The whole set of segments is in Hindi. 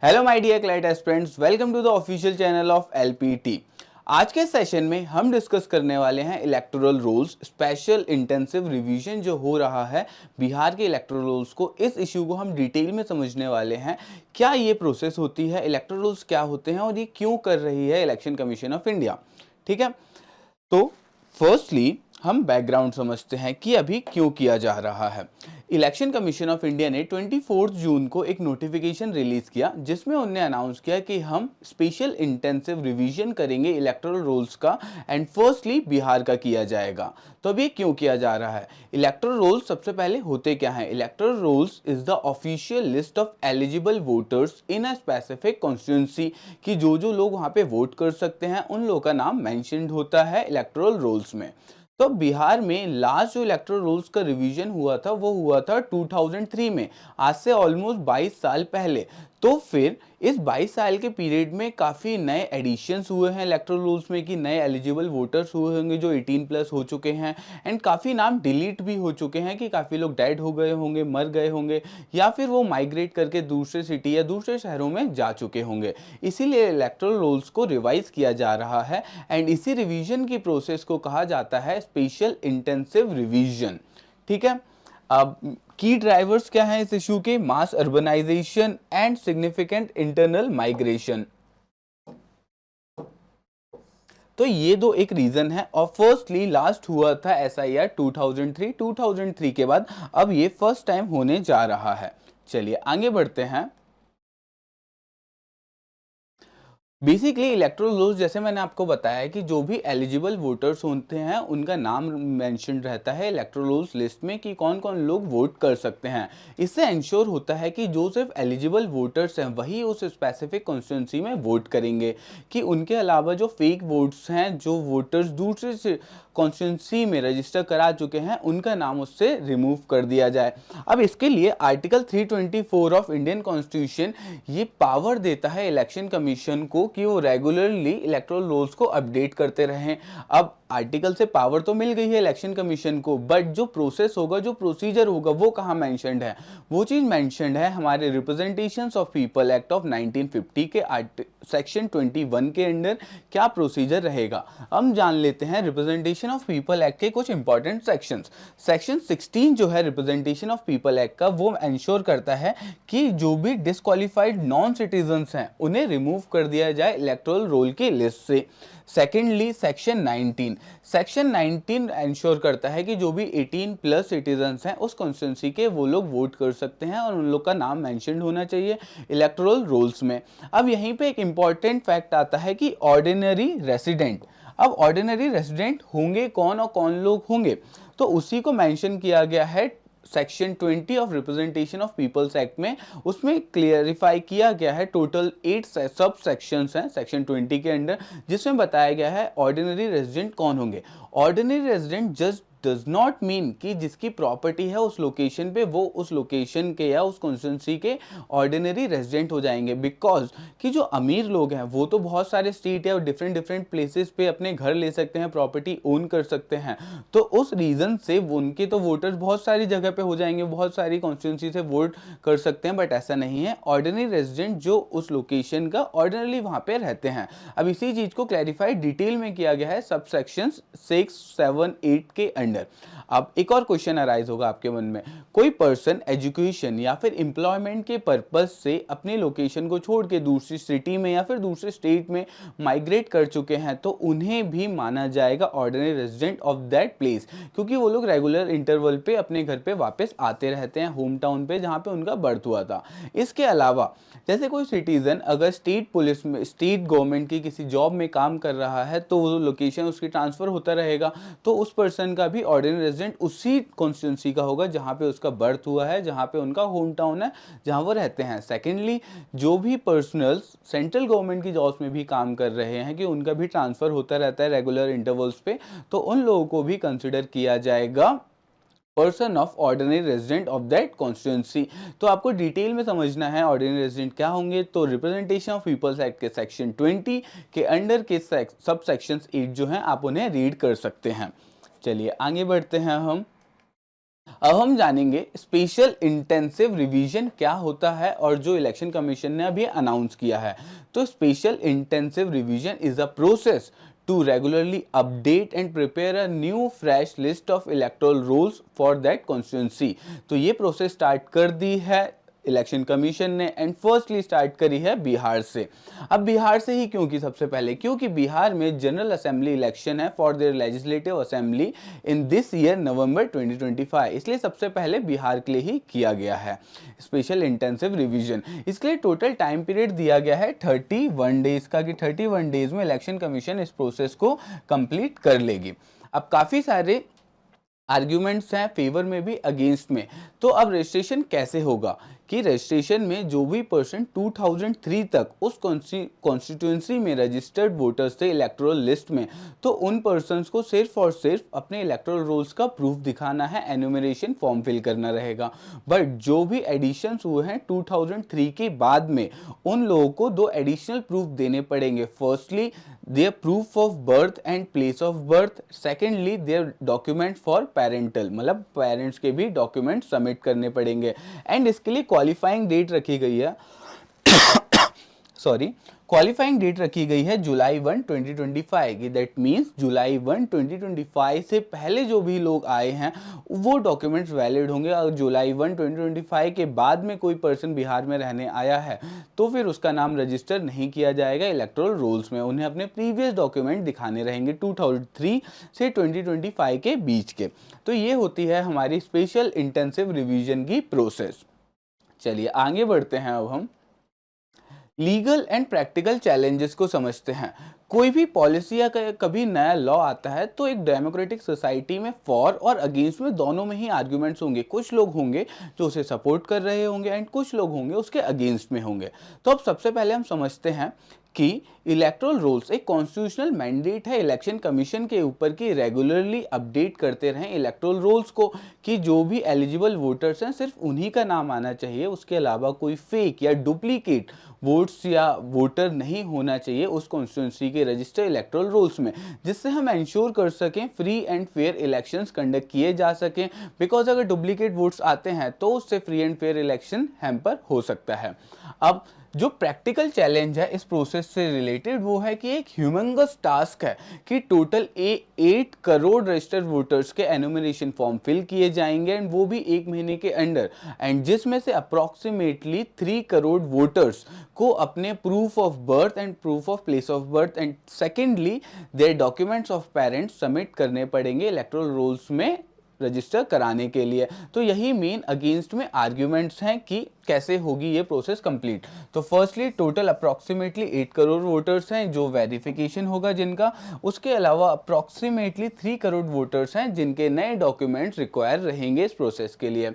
Hello my dear CLAT aspirants, welcome to the official channel of LPT. आज के सेशन में हम डिस्कस करने वाले हैं electoral rolls special intensive revision जो हो रहा है बिहार के इलेक्टोरल रोल्स को। इस इश्यू को हम डिटेल में समझने वाले हैं। क्या ये प्रोसेस होती है, इलेक्टोरल रोल्स क्या होते हैं और ये क्यों कर रही है इलेक्शन कमीशन ऑफ इंडिया। ठीक है, तो फर्स्टली हम बैकग्राउंड समझते हैं कि अभी क्यों किया जा रहा है। इलेक्शन कमीशन ऑफ इंडिया ने 24 जून को एक नोटिफिकेशन रिलीज किया जिसमें उन्होंने अनाउंस किया कि हम स्पेशल इंटेंसिव रिवीजन करेंगे इलेक्टोरल रोल्स का एंड फर्स्टली बिहार का किया जाएगा। तो अब ये क्यों किया जा रहा है? इलेक्टोरल रोल्स सबसे पहले होते क्या हैं? Electoral rolls is the official list of eligible voters in a specific constituency कि जो लोग वहां पे वोट कर सकते हैं उन लोगों का नाम मेंशन्ड होता है इलेक्टोरल रोल्स में। तो बिहार में लास्ट जो इलेक्टोरल रूल्स का रिवीजन हुआ था वो हुआ था 2003 में, आज से ऑलमोस्ट 22 साल पहले। तो फिर इस 22 साल के पीरियड में काफ़ी नए एडिशंस हुए हैं इलेक्टोरल रूल्स में कि नए एलिजिबल वोटर्स हुए होंगे जो 18 प्लस हो चुके हैं एंड काफ़ी नाम डिलीट भी हो चुके हैं कि काफ़ी लोग डेड हो गए होंगे, मर गए होंगे या फिर वो माइग्रेट करके दूसरे सिटी या दूसरे शहरों में जा चुके होंगे। इसीलिए इलेक्टोरल रोल्स को रिवाइज किया जा रहा है एंड इसी रिवीजन की प्रोसेस को कहा जाता है स्पेशल इंटेंसिव रिवीजन। ठीक है, अब की ड्राइवर्स क्या हैं इस इशू के? Mass urbanisation and significant internal migration. तो ये दो एक रीजन है। और फर्स्टली लास्ट हुआ था एसआईआर 2003 के बाद अब ये फर्स्ट टाइम होने जा रहा है। चलिए आगे बढ़ते हैं। बेसिकली इलेक्टोरल रोल्स जैसे मैंने आपको बताया कि जो भी एलिजिबल वोटर्स होते हैं उनका नाम मेंशन रहता है इलेक्टोरल रोल्स लिस्ट में कि कौन कौन लोग वोट कर सकते हैं। इससे इंश्योर होता है कि जो सिर्फ एलिजिबल वोटर्स हैं वही उस स्पेसिफिक कॉन्स्टिट्यूंसी में वोट करेंगे, कि उनके अलावा जो फेक वोट्स हैं, जो वोटर्स दूसरे कॉन्स्टिट्यूंसी में रजिस्टर करा चुके हैं उनका नाम उससे रिमूव कर दिया जाए। अब इसके लिए आर्टिकल 324 ऑफ इंडियन कॉन्स्टिट्यूशन ये पावर देता है इलेक्शन कमीशन को कि वो रेगुलरली इलेक्टोरल रोल्स को अपडेट करते रहें। अब आर्टिकल से पावर तो मिल गई है इलेक्शन कमीशन को, बट जो प्रोसेस होगा, जो प्रोसीजर होगा वो कहाँ मेंशन्ड है? वो चीज मेंशन्ड है हमारे representations of people act of 1950 के सेक्शन 21 के अंडर क्या प्रोसीजर रहेगा। हम जान लेते हैं रिप्रेजेंटेशन ऑफ पीपल एक्ट के कुछ इंपॉर्टेंट सेक्शंस। सेक्शन 16 जो है रिप्रेजेंटेशन ऑफ पीपल एक्ट का, वो इंश्योर करता है कि जो भी डिस्क्वालिफाइड नॉन सिटीजन्स हैं उन्हें रिमूव कर दिया जाए इलेक्टोरल रोल की लिस्ट से। सेकेंडली सेक्शन 19 इंश्योर करता है कि जो भी 18 प्लस सिटीजन्स हैं उस कॉन्स्टिट्यूंसी के वो लोग वोट कर सकते हैं और उन लोग का नाम मेंशन्ड होना चाहिए इलेक्टोरल रोल्स में। अब यहीं पे एक इंपॉर्टेंट फैक्ट आता है कि ऑर्डिनरी रेसिडेंट। अब ऑर्डिनरी रेसिडेंट होंगे कौन और कौन लोग होंगे, तो उसी को मेंशन किया गया है section 20 of representation of people's act में। उसमें क्लियरिफाई किया गया है, टोटल 8 सब सेक्शंस हैं सेक्शन 20 के अंडर, जिसमें बताया गया है ऑर्डिनरी रेजिडेंट कौन होंगे। Ordinary resident just does not mean कि जिसकी प्रॉपर्टी है उस लोकेशन पे वो उस लोकेशन के या उस कॉन्स्टिट्यूंसी के ऑर्डिनरी रेजिडेंट हो जाएंगे। बिकॉज कि जो अमीर लोग हैं वो तो बहुत सारे स्टेट या डिफरेंट डिफरेंट प्लेसेस पे अपने घर ले सकते हैं, प्रॉपर्टी ओन कर सकते हैं, तो उस रीजन से उनके तो वोटर्स बहुत सारी जगह पे हो जाएंगे, बहुत सारी कॉन्स्टिट्यूंसी से वोट कर सकते हैं। बट ऐसा नहीं है, ऑर्डिनरी रेजिडेंट जो उस लोकेशन का ऑर्डिनरली वहां पे रहते हैं। अब इसी चीज को क्लैरिफाई डिटेल में किया गया है सब सेक्शन 6, 7, 8 के अंडर। अब एक और क्वेश्चन अराइज होगा आपके मन में, कोई पर्सन एजुकेशन या फिर एम्प्लॉयमेंट के पर्पस से अपने लोकेशन को छोड़ के दूसरी सिटी में या फिर दूसरे स्टेट में माइग्रेट कर चुके हैं तो उन्हें भी माना जाएगा ordinary resident of that place, क्योंकि वो लोग रेगुलर इंटरवल पे अपने घर पे वापस आते रहते हैं, होम टाउन पे जहाँ पे उनका बर्थ हुआ था। इसके अलावा जैसे कोई सिटीजन अगर स्टेट पुलिस में, स्टेट गवर्नमेंट की किसी जॉब में काम कर रहा है तो वो लोकेशन उसकी ट्रांसफर होता रहेगा, तो उस पर्सन का भी ऑर्डिनरी रेजिडेंट उसी कॉन्स्टिट्यूंसी का होगा जहाँ पे उसका बर्थ हुआ है, जहाँ पे उनका होम टाउन है, जहाँ वो रहते हैं। सेकेंडली, जो भी पर्सनल सेंट्रल गवर्नमेंट की जॉब्स में भी काम कर रहे हैं कि उनका भी ट्रांसफर होता रहता है रेगुलर इंटरवल्स पे, तो उन लोगों को भी कंसिडर किया जाएगा person of ordinary resident of that constituency. तो आपको डिटेल में समझना है ऑर्डिनरी रेजिडेंट क्या होंगे, तो रिप्रेजेंटेशन ऑफ पीपल्स एक्ट के सेक्शन 20 के अंडर के सब सेक्शंस 8 जो हैं आप उन्हें रीड कर सकते हैं। चलिए आगे बढ़ते हैं हम। अब हम जानेंगे स्पेशल इंटेंसिव रिवीजन क्या होता है और जो इलेक्शन कमीशन ने अभी अनाउंस किया है। तो special intensive revision is a process to regularly update and prepare a new fresh list of electoral rolls for that constituency. तो ये प्रोसेस स्टार्ट कर दी है इलेक्शन कमीशन ने एंड फर्स्टली स्टार्ट करी है बिहार से। अब बिहार से ही क्योंकि सबसे पहले क्योंकि बिहार में जनरल असेंबली इलेक्शन है for their legislative assembly in this year November 2025, इसलिए सबसे पहले बिहार के लिए ही किया गया है स्पेशल इंटेंसिव रिवीजन। इसके लिए टोटल टाइम पीरियड दिया गया है 31 डेज का कि 31 डेज में इलेक्शन कमीशन इस प्रोसेस को कंप्लीट कर लेगी। अब काफ़ी सारे आर्ग्यूमेंट्स हैं फेवर में भी अगेंस्ट में। तो अब रजिस्ट्रेशन कैसे होगा कि रजिस्ट्रेशन में जो भी पर्सन 2003 तक उस कॉन्स्टिट्यूंसी में रजिस्टर्ड वोटर्स थे इलेक्टोरल लिस्ट में, तो उन पर्सन्स को सिर्फ और सिर्फ अपने इलेक्टोरल रोल्स का प्रूफ दिखाना है, एन्यूमरेशन फॉर्म फिल करना रहेगा। बट जो भी एडिशंस हुए हैं 2003 के बाद में, उन लोगों को दो एडिशनल प्रूफ देने पड़ेंगे। Firstly their proof of birth and place of birth, secondly their document for parental, मतलब पेरेंट्स के भी डॉक्यूमेंट सबमिट करने पड़ेंगे। एंड इसके लिए क्वालिफाइंग डेट रखी गई है सॉरी क्वालिफाइंग डेट रखी गई है जुलाई 1 2025 की। दैट मीन्स जुलाई 1 2025 से पहले जो भी लोग आए हैं वो डॉक्यूमेंट्स वैलिड होंगे। और जुलाई 1 2025 के बाद में कोई पर्सन बिहार में रहने आया है तो फिर उसका नाम रजिस्टर नहीं किया जाएगा इलेक्टोरल रोल्स में, उन्हें अपने प्रीवियस डॉक्यूमेंट दिखाने रहेंगे 2003 से 2025 के बीच के। तो ये होती है हमारी स्पेशल इंटेंसिव रिवीजन की प्रोसेस। चलिए आगे बढ़ते हैं, अब हम लीगल एंड प्रैक्टिकल चैलेंजेस को समझते हैं। कोई भी पॉलिसी या कभी नया लॉ आता है तो एक डेमोक्रेटिक सोसाइटी में फॉर और अगेंस्ट में दोनों में ही आर्ग्यूमेंट्स होंगे। कुछ लोग होंगे जो उसे सपोर्ट कर रहे होंगे एंड कुछ लोग होंगे उसके अगेंस्ट में होंगे। तो अब सबसे पहले हम समझते हैं कि इलेक्टोरल रोल्स एक कॉन्स्टिट्यूशनल मैंडेट है इलेक्शन कमीशन के ऊपर कि रेगुलरली अपडेट करते रहें इलेक्टोरल रोल्स को, कि जो भी एलिजिबल वोटर्स हैं सिर्फ उन्हीं का नाम आना चाहिए, उसके अलावा कोई फेक या डुप्लीकेट वोट्स या वोटर नहीं होना चाहिए उस कॉन्स्टिट्यूंसी के रजिस्टर इलेक्टोरल रोल्स में, जिससे हम इंश्योर कर सकें free and fair elections conduct किए जा सकें। बिकॉज अगर डुप्लीकेट वोट्स आते हैं तो उससे free and fair election hamper हो सकता है। अब जो प्रैक्टिकल चैलेंज है इस प्रोसेस से रिलेटेड वो है कि एक ह्यूमंगस टास्क है कि टोटल 8 करोड़ रजिस्टर्ड वोटर्स के एनुमरेशन फॉर्म फिल किए जाएंगे एंड वो भी 1 महीने के अंडर, एंड जिसमें से अप्रॉक्सीमेटली 3 करोड़ वोटर्स को अपने proof of birth and proof of place of birth and secondly their documents of parents submit करने पड़ेंगे इलेक्टोरल रोल्स में रजिस्टर कराने के लिए। तो यही मेन अगेंस्ट में आर्ग्यूमेंट्स हैं कि कैसे होगी ये प्रोसेस कंप्लीट। तो firstly total approximately 8 crore voters हैं जो वेरिफिकेशन होगा जिनका, उसके अलावा अप्रॉक्सीमेटली 3 करोड़ वोटर्स हैं जिनके नए डॉक्यूमेंट्स रिक्वायर रहेंगे इस प्रोसेस के लिए।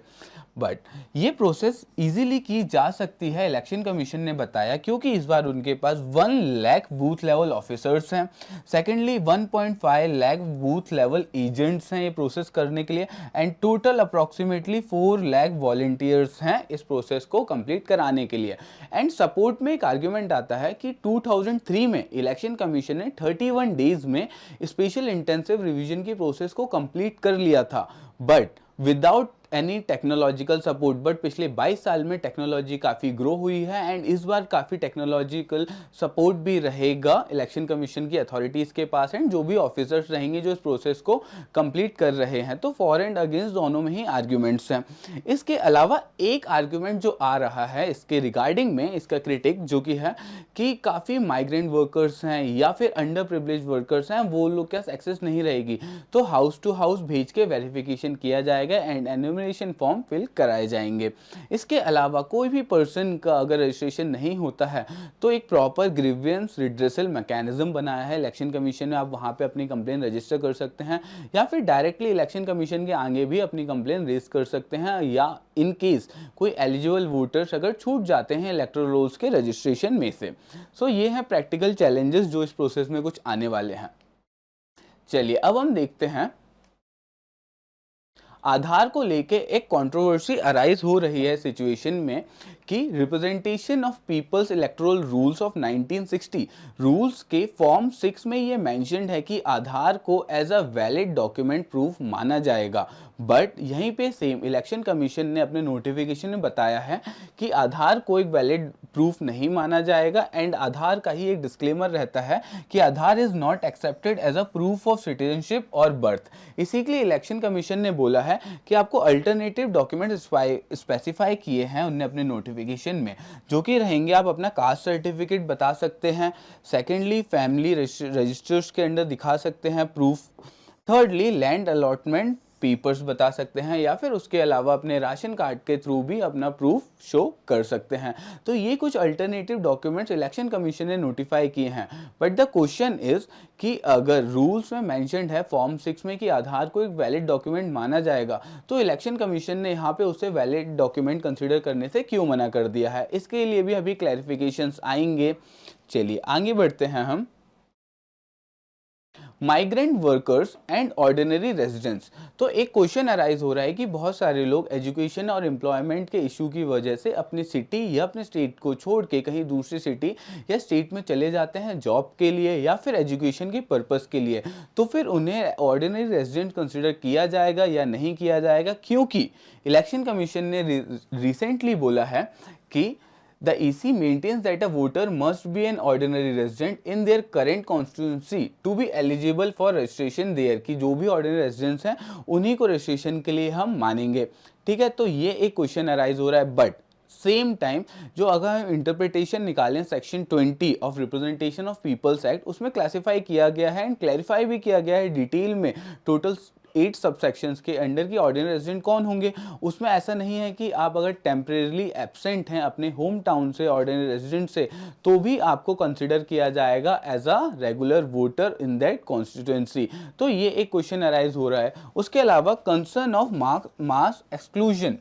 बट ये प्रोसेस इजीली की जा सकती है इलेक्शन कमीशन ने बताया क्योंकि इस बार उनके पास 1 लाख बूथ लेवल ऑफिसर्स हैं, secondly 1.5 lakh booth level agents हैं ये प्रोसेस करने के लिए, and total approximately 4 lakh volunteers हैं इस प्रोसेस को कंप्लीट कराने के लिए। एंड सपोर्ट में एक आर्ग्यूमेंट आता है कि 2003 में इलेक्शन कमीशन ने 31 डेज में स्पेशल इंटेंसिव रिवीजन की प्रोसेस को कंप्लीट कर लिया था, but without any technological support. But पिछले 22 साल में टेक्नोलॉजी काफ़ी ग्रो हुई है एंड इस बार काफ़ी टेक्नोलॉजिकल सपोर्ट भी रहेगा इलेक्शन कमीशन की अथॉरिटीज़ के पास एंड जो भी ऑफिसर्स रहेंगे जो इस प्रोसेस को कंप्लीट कर रहे हैं। तो फॉर एंड अगेंस्ट दोनों में ही आर्ग्यूमेंट्स हैं। इसके अलावा एक आर्ग्यूमेंट जो आ रहा है इसके रिगार्डिंग में, इसका क्रिटिक जो कि है कि काफ़ी माइग्रेंट वर्कर्स हैं या फिर अंडर प्रिविलेज वर्कर्स हैं वो लोग क्या एक्सेस नहीं रहेगी, तो हाउस टू हाउस भेज के वेरिफिकेशन किया जाएगा एंड एन्यूमरेशन फॉर्म फिल कराए जाएंगे। इसके अलावा कोई भी पर्सन का अगर रजिस्ट्रेशन नहीं होता है तो एक प्रॉपर ग्रीवियंस रिड्रेसल मैकेनिज्म बनाया है इलेक्शन कमीशन ने, आप वहां पे अपनी कंप्लेन रजिस्टर कर सकते हैं या फिर डायरेक्टली इलेक्शन कमीशन के आगे भी अपनी कंप्लेन रेज कर सकते हैं, या इन केस कोई एलिजिबल वोटर्स अगर छूट जाते हैं इलेक्टोरल रोल्स के रजिस्ट्रेशन में से। सो ये हैं प्रैक्टिकल चैलेंजेस जो इस प्रोसेस में कुछ आने वाले हैं। चलिए अब हम देखते हैं आधार को लेके एक कंट्रोवर्सी अराइज हो रही है सिचुएशन में कि representation of people's electoral rules of 1960 rules के फॉर्म 6 में ये मेंशन्ड है कि आधार को as a valid document proof माना जाएगा, बट यहीं पे सेम इलेक्शन कमीशन ने अपने नोटिफिकेशन में बताया है कि आधार को एक वैलिड प्रूफ नहीं माना जाएगा एंड आधार का ही एक डिस्क्लेमर रहता है कि Aadhaar is not accepted as a proof of citizenship और बर्थ। इसी के लिए इलेक्शन कमीशन ने बोला है कि आपको अल्टरनेटिव डॉक्यूमेंट स्पेसिफाई किए हैं उनने अपने नोटिफिकेशन में, जो कि रहेंगे आप अपना कास्ट सर्टिफिकेट बता सकते हैं, सेकेंडली फैमिली रजिस्टर्स के अंदर दिखा सकते हैं proof, thirdly land allotment papers बता सकते हैं, या फिर उसके अलावा अपने राशन कार्ड के थ्रू भी अपना प्रूफ शो कर सकते हैं। तो ये कुछ अल्टरनेटिव डॉक्यूमेंट्स इलेक्शन कमीशन ने नोटिफाई किए हैं। बट द क्वेश्चन इज कि अगर रूल्स में मेंशन्ड है फॉर्म 6 में कि आधार को एक वैलिड डॉक्यूमेंट माना जाएगा, तो इलेक्शन कमीशन ने यहाँ पे उसे वैलिड डॉक्यूमेंट कंसिडर करने से क्यों मना कर दिया है, इसके लिए भी अभी क्लैरिफिकेशंस आएंगे। चलिए आगे बढ़ते हैं हम। Migrant workers and ordinary residents. तो एक क्वेश्चन अराइज हो रहा है कि बहुत सारे लोग एजुकेशन और एम्प्लॉयमेंट के इशू की वजह से अपनी सिटी या अपने स्टेट को छोड़ के कहीं दूसरी सिटी या स्टेट में चले जाते हैं जॉब के लिए या फिर एजुकेशन के पर्पस के लिए। तो फिर उन्हें ऑर्डिनरी रेजिडेंट कंसिडर किया जाएगा या नहीं किया जाएगा, क्योंकि इलेक्शन कमीशन ने रिसेंटली बोला है कि the EC maintains that a voter must be an ordinary resident in their current constituency to be eligible for registration there, कि जो भी ordinary residents हैं उन्हीं को registration के लिए हम मानेंगे। ठीक है, तो ये एक क्वेश्चन अराइज हो रहा है। बट सेम टाइम जो अगर हम इंटरप्रिटेशन निकालें section 20 of representation of people's act, उसमें क्लासिफाई किया गया है एंड क्लैरिफाई भी किया गया है डिटेल में टोटल 8 सबसेक्शंस के अंडर की ऑर्डिनरी रेजिडेंट कौन होंगे। उसमें ऐसा नहीं है कि आप अगर टेम्परेरली एब्सेंट हैं अपने होम टाउन से ऑर्डिनरी रेजिडेंट से, तो भी आपको कंसिडर किया जाएगा as a regular voter in that constituency. तो ये एक क्वेश्चन अराइज हो रहा है। उसके अलावा कंसर्न ऑफ मास एक्सक्लूजन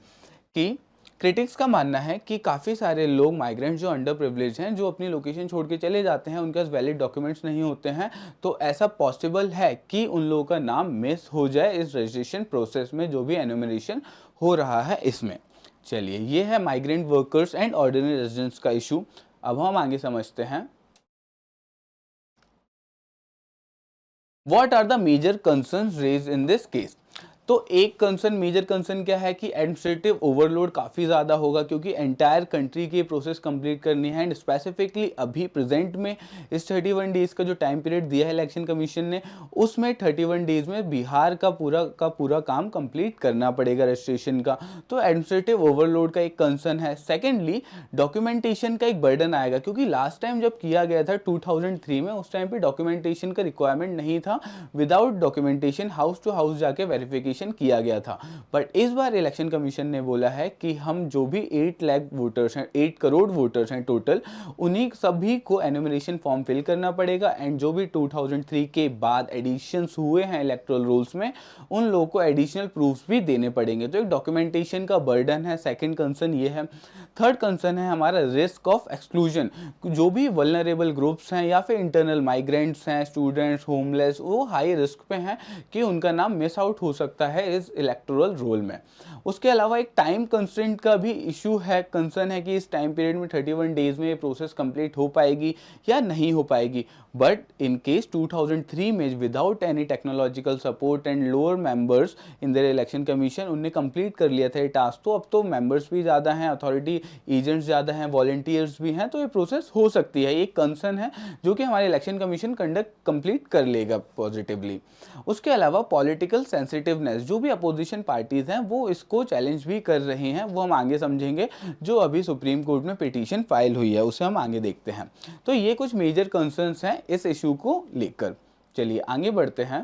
की क्रिटिक्स का मानना है कि काफ़ी सारे लोग माइग्रेंट जो अंडर प्रिविलेज हैं, जो अपनी लोकेशन छोड़ के चले जाते हैं, उनके पास वैलिड डॉक्यूमेंट्स नहीं होते हैं, तो ऐसा पॉसिबल है कि उन लोगों का नाम मिस हो जाए इस रजिस्ट्रेशन प्रोसेस में जो भी एनुमरेशन हो रहा है इसमें। चलिए, ये है migrant workers and ordinary residents का इशू। अब हम आगे समझते हैं what are the major concerns raised in this case. तो एक कंसर्न, मेजर कंसर्न क्या है कि एडमिनिस्ट्रेटिव ओवरलोड काफ़ी ज़्यादा होगा, क्योंकि एंटायर कंट्री की प्रोसेस कंप्लीट करनी है एंड स्पेसिफिकली अभी प्रेजेंट में इस 31 डेज़ का जो टाइम पीरियड दिया है इलेक्शन कमीशन ने, उसमें 31 डेज़ में बिहार का पूरा काम कंप्लीट करना पड़ेगा रजिस्ट्रेशन का। तो एडमिनिस्ट्रेटिव ओवरलोड का एक कंसर्न है। सेकेंडली डॉक्यूमेंटेशन का एक बर्डन आएगा, क्योंकि लास्ट टाइम जब किया गया था 2003 में, उस टाइम पे डॉक्यूमेंटेशन का रिक्वायरमेंट नहीं था, without documentation house to house जाके वेरिफिकेशन किया गया था। बट इस बार इलेक्शन कमीशन ने बोला है कि हम जो भी 8 लाख वोटर्स हैं, 8 करोड़ वोटर्स हैं टोटल, उन्हीं सभी को एनुमरेशन फॉर्म फिल करना पड़ेगा एंड जो भी 2003 के बाद एडिशंस हुए हैं इलेक्टोरल रोल्स में, उन लोगों को एडिशनल प्रूफ्स भी देने पड़ेंगे। तो एक डॉक्यूमेंटेशन का बर्डन है, सेकंड कंसर्न ये है। थर्ड कंसर्न है हमारा रिस्क ऑफ एक्सक्लूजन। जो भी वल्नरेबल ग्रुप्स हैं या फिर इंटरनल माइग्रेंट्स हैं, स्टूडेंट्स, होमलेस, वो हाई रिस्क पे हैं कि उनका नाम मिस आउट हो सकता है इस इलेक्टोरल रोल में। उसके अलावा एक टाइम कंस्ट्रेंट का भी इशू है, कंसर्न है कि इस टाइम पीरियड में 31 डेज में ये प्रोसेस कंप्लीट हो पाएगी या नहीं हो पाएगी। बट इन केस 2003 में without any technological support and lower members in their election commission, उनने कंप्लीट कर लिया था ये टास्क। तो अब तो मेंबर्स भी ज़्यादा हैं, अथॉरिटी एजेंट्स ज़्यादा हैं, वॉलंटियर्स भी हैं, तो ये प्रोसेस हो सकती है। एक कंसर्न है जो कि हमारे इलेक्शन कमीशन कंप्लीट कर लेगा पॉजिटिवली। उसके अलावा पॉलिटिकल सेंसिटिवनेस, जो भी अपोजिशन पार्टीज हैं वो इसको चैलेंज भी कर रहे हैं, वो हम आगे समझेंगे। जो अभी सुप्रीम कोर्ट में पिटीशन फाइल हुई है उसे हम आगे देखते हैं। तो ये कुछ मेजर कंसर्न्स हैं इस इशू को लेकर। चलिए आगे बढ़ते हैं।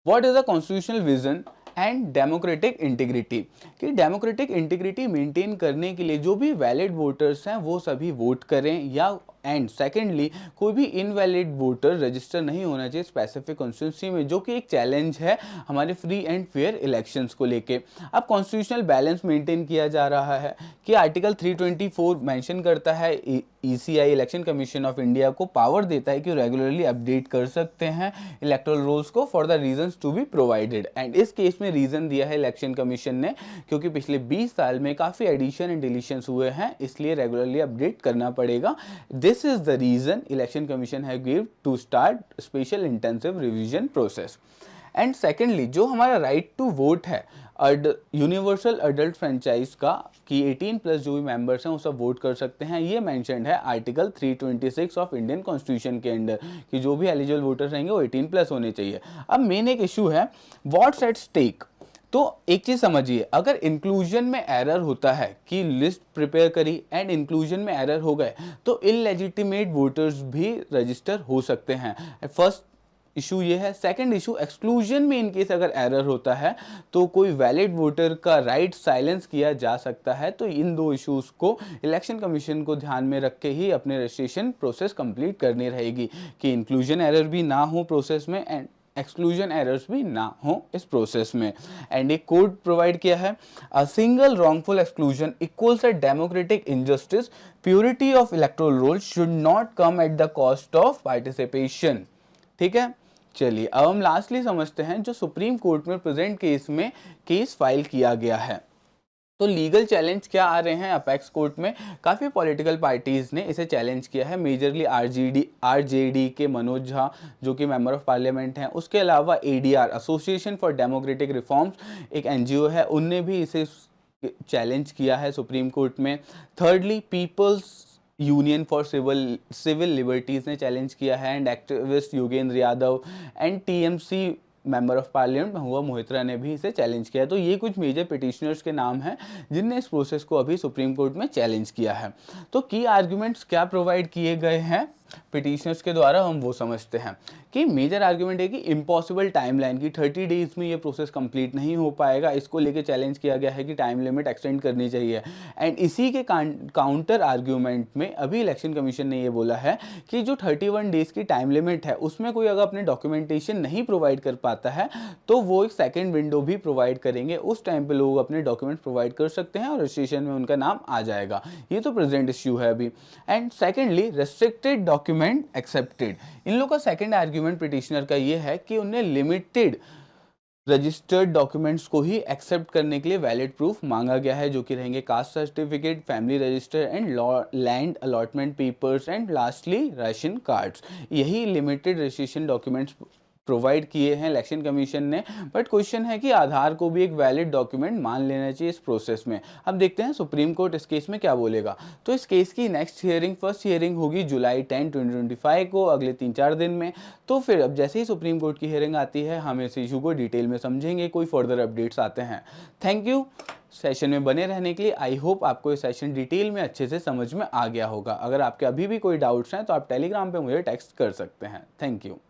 What is the constitutional vision and democratic integrity, कि डेमोक्रेटिक इंटीग्रिटी मेंटेन करने के लिए जो भी वैलिड वोटर्स हैं वो सभी वोट करें, या एंड सेकेंडली कोई भी इनवैलिड वोटर रजिस्टर नहीं होना चाहिए स्पेसिफिक कॉन्स्टिट्यूंसी में, जो कि एक चैलेंज है हमारे फ्री एंड फेयर इलेक्शंस को लेके। अब कॉन्स्टिट्यूशनल बैलेंस मेंटेन किया जा रहा है कि आर्टिकल 324 मेंशन करता है ECI election commission of India को पावर देता है कि रेगुलरली अपडेट कर सकते हैं इलेक्टोरल रोल्स को for the reasons to be provided. And इस केस में रीजन दिया है इलेक्शन कमीशन ने, क्योंकि पिछले 20 साल में काफ़ी एडिशन एंड डिलीशंस हुए हैं, इसलिए रेगुलरली अपडेट करना पड़ेगा। This is the reason Election Commission has given to start special intensive revision process. And secondly जो हमारा राइट टू वोट है यूनिवर्सल अडल्ट फ्रेंचाइज का कि 18+ जो भी मेंबर्स हैं वो सब वोट कर सकते हैं, ये मेंशन्ड है आर्टिकल 326 ऑफ इंडियन कॉन्स्टिट्यूशन के अंडर कि जो भी एलिजिबल वोटर्स रहेंगे वो 18+ होने चाहिए। अब मेन एक इशू है व्हाट्स एट स्टेक। तो एक चीज समझिए, अगर इंक्लूजन में एरर होता है कि लिस्ट प्रिपेयर करी एंड इंक्लूजन में एरर हो गए तो इलेजिटिमेट वोटर्स भी रजिस्टर हो सकते हैं। फर्स्ट इशू ये है। सेकंड इशू एक्सक्लूजन में इनकेस अगर एरर होता है तो कोई वैलिड वोटर का राइट साइलेंस किया जा सकता है। तो इन दो इश्यूज को इलेक्शन कमीशन को ध्यान में रख के ही अपने रजिस्ट्रेशन प्रोसेस कंप्लीट करनी रहेगी कि इंक्लूजन एरर भी ना हो प्रोसेस में एंड एक्सक्लूजन एरर्स भी ना हो इस प्रोसेस में। एंड एक कोड प्रोवाइड किया है, a single wrongful exclusion equals a democratic injustice, purity of electoral roll should not come at the cost of participation. ठीक है, चलिए अब हम लास्टली समझते हैं जो सुप्रीम कोर्ट में प्रेजेंट केस में केस फाइल किया गया है। तो लीगल चैलेंज क्या आ रहे हैं अपेक्स कोर्ट में? काफ़ी पॉलिटिकल पार्टीज़ ने इसे चैलेंज किया है, मेजरली आरजेडी के मनोज झा जो कि मेंबर ऑफ पार्लियामेंट हैं, उसके अलावा ADR association for democratic reforms एक एनजीओ है, उनने भी इसे चैलेंज किया है सुप्रीम कोर्ट में। Thirdly people's union for civil liberties ने चैलेंज किया है and activist Yogendra Yadav and TMC member of parliament Mahbooba Mohitra ने भी इसे चैलेंज किया है। तो ये कुछ मेजर पिटिशनर्स के नाम हैं जिनने इस प्रोसेस को अभी सुप्रीम कोर्ट में चैलेंज किया है। तो की आर्ग्यूमेंट्स क्या प्रोवाइड किए गए हैं पिटिशनर्स के द्वारा, हम वो समझते हैं कि मेजर आर्ग्यूमेंट है कि इम्पॉसिबल टाइमलाइन की 30 डेज में ये प्रोसेस कंप्लीट नहीं हो पाएगा, इसको लेके चैलेंज किया गया है कि टाइम लिमिट एक्सटेंड करनी चाहिए। एंड इसी के काउंटर आर्ग्यूमेंट में अभी इलेक्शन कमीशन ने ये बोला है कि जो 31 डेज की टाइम लिमिट है उसमें कोई अगर अपने डॉक्यूमेंटेशन नहीं प्रोवाइड कर पाता है तो वो एक सेकेंड विंडो भी प्रोवाइड करेंगे, उस टाइम पे लोग अपने डॉक्यूमेंट प्रोवाइड कर सकते हैं और रजिस्ट्रेशन में उनका नाम आ जाएगा। ये तो प्रेजेंट इश्यू है अभी। And secondly restricted document accepted, इन लोगों का सेकेंड आर्ग्यूमेंट पिटिशनर का ये है कि उन्हें लिमिटेड रजिस्टर्ड डॉक्यूमेंट्स को ही एक्सेप्ट करने के लिए वैलिड प्रूफ मांगा गया है जो कि रहेंगे caste certificate, family register and land allotment papers and lastly ration cards. यही लिमिटेड रजिस्ट्रेशन डॉक्यूमेंट्स प्रोवाइड किए हैं इलेक्शन कमीशन ने। बट क्वेश्चन है कि आधार को भी एक वैलिड डॉक्यूमेंट मान लेना चाहिए इस प्रोसेस में। अब देखते हैं सुप्रीम कोर्ट इस केस में क्या बोलेगा। तो इस केस की नेक्स्ट हियरिंग, फर्स्ट हियरिंग होगी जुलाई 10, 2025 को, अगले 3-4 दिन में। तो फिर अब जैसे ही सुप्रीम कोर्ट की हियरिंग आती है हम इस इशू को डिटेल में समझेंगे, कोई फर्दर अपडेट्स आते हैं। थैंक यू सेशन में बने रहने के लिए। आई होप आपको ये सेशन डिटेल में अच्छे से समझ में आ गया होगा। अगर आपके अभी भी कोई डाउट्स हैं तो आप टेलीग्राम पे मुझे टेक्स्ट कर सकते हैं। Thank you.